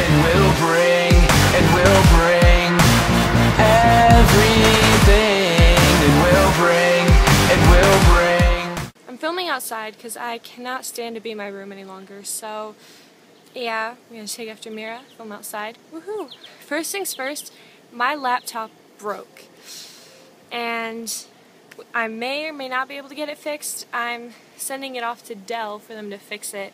and we'll bring everything, and we'll bring. I'm filming outside because I cannot stand to be in my room any longer, so yeah, I'm gonna take after Mira, film outside. Woohoo! First things first, my laptop broke, and I may or may not be able to get it fixed. I'm sending it off to Dell for them to fix it,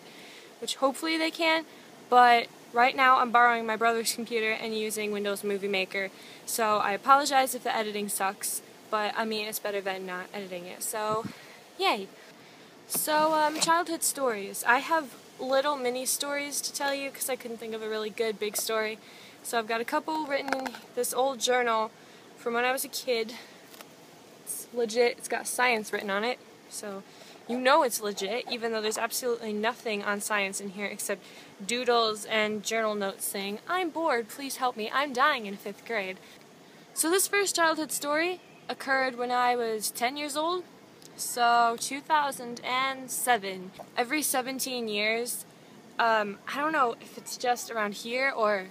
which hopefully they can, but right now I'm borrowing my brother's computer and using Windows Movie Maker, so I apologize if the editing sucks, but I mean it's better than not editing it, so yay! So, childhood stories. I have little mini stories to tell you because I couldn't think of a really good big story. So I've got a couple written in this old journal from when I was a kid. It's legit, it's got science written on it, so you know it's legit, even though there's absolutely nothing on science in here except doodles and journal notes saying, "I'm bored, please help me, I'm dying in 5th grade." So this first childhood story occurred when I was 10 years old, so 2007. Every 17 years, I don't know if it's just around here or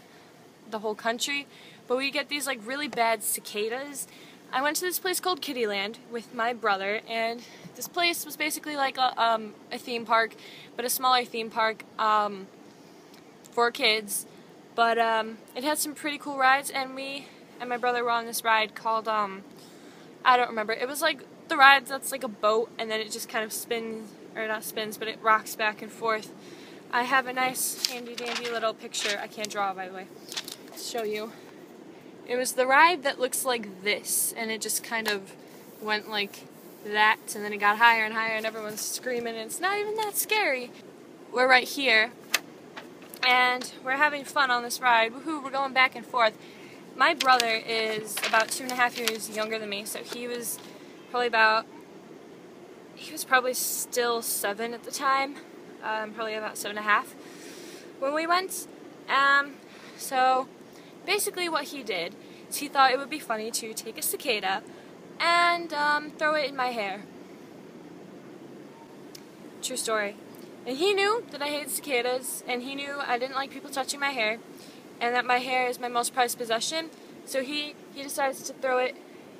the whole country, but we get these like really bad cicadas. I went to this place called Kittyland with my brother, and this place was basically like a theme park, but a smaller theme park for kids. But it had some pretty cool rides, and me and my brother were on this ride called I don't remember. It was like the ride that's like a boat, and then it just kind of spins, or not spins, but it rocks back and forth. I have a nice handy dandy little picture. I can't draw, by the way. I'll show you. It was the ride that looks like this, and it just kind of went like that, and then it got higher and higher, and everyone's screaming, and it's not even that scary. We're right here, and we're having fun on this ride. Woohoo, we're going back and forth. My brother is about 2.5 years younger than me, so he was probably still 7 at the time, probably about 7.5 when we went. So basically what he did is he thought it would be funny to take a cicada and throw it in my hair. True story. And he knew that I hated cicadas, and he knew I didn't like people touching my hair, and that my hair is my most prized possession, so he decides to throw it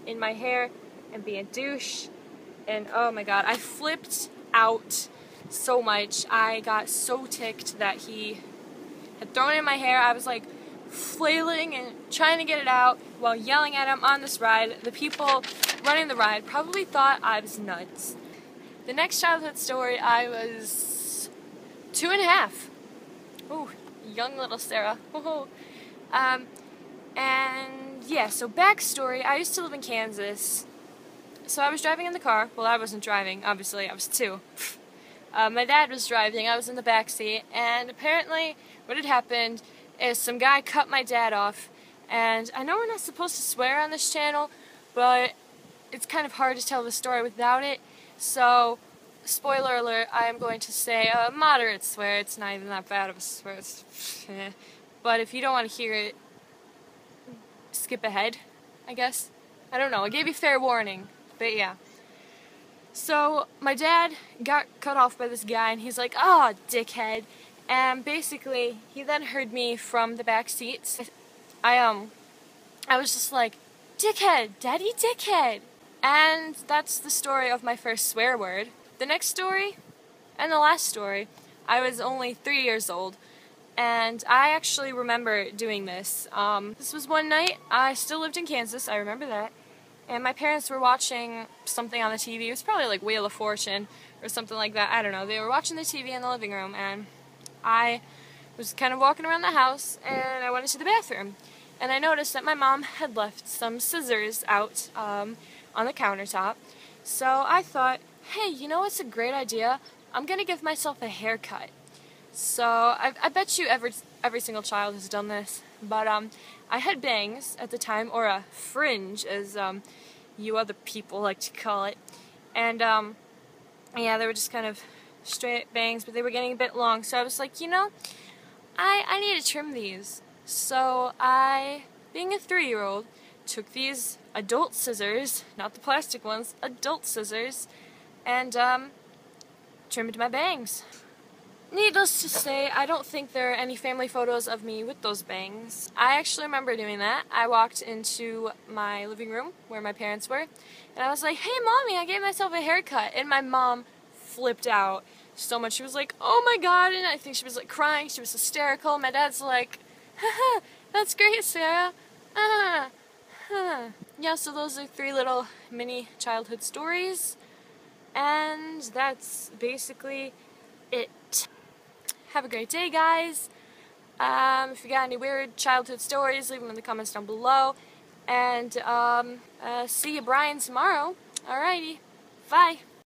in my hair and be a douche. And oh my god, I flipped out so much. I got so ticked that he had thrown it in my hair. I was like flailing and trying to get it out while yelling at him on this ride. The people running the ride probably thought I was nuts. The next childhood story, I was 2.5. Ooh, young little Sarah. And yeah, so backstory, I used to live in Kansas. So I was driving in the car. Well, I wasn't driving, obviously, I was 2. My dad was driving, I was in the back seat, and apparently what had happened is some guy cut my dad off, and I know we're not supposed to swear on this channel, but it's kind of hard to tell the story without it, so spoiler alert, I am going to say a moderate swear. It's not even that bad of a swear, but if you don't want to hear it, skip ahead, I guess. I don't know, I gave you fair warning, but yeah. So my dad got cut off by this guy, and he's like, "Ah, dickhead," and basically he then heard me from the back seats. I was just like, "Dickhead, daddy, dickhead," and that's the story of my first swear word. The next story, and the last story, I was only 3 years old, and I actually remember doing this. This was one night. I still lived in Kansas, I remember that. And my parents were watching something on the TV. It was probably like Wheel of Fortune or something like that. I don't know. They were watching the TV in the living room, and I was kind of walking around the house, and I went into the bathroom. And I noticed that my mom had left some scissors out on the countertop. So I thought, hey, you know what's a great idea? I'm going to give myself a haircut. So I bet you every single child has done this. But I had bangs at the time, or a fringe, as you other people like to call it. And yeah, they were just kind of straight bangs, but they were getting a bit long. So I was like, you know, I need to trim these. So I, being a 3-year-old, took these adult scissors, not the plastic ones, adult scissors, and trimmed my bangs. needless to say, I don't think there are any family photos of me with those bangs. I actually remember doing that. I walked into my living room where my parents were, and I was like, hey mommy, I gave myself a haircut, and my mom flipped out so much. She was like, oh my god, and I think she was like crying, she was hysterical. My dad's like, haha, that's great, Sarah. Yeah, so those are 3 little mini childhood stories, and that's basically it. Have a great day, guys. If you got any weird childhood stories, leave them in the comments down below. And see you, Brian, tomorrow. Alrighty. Bye.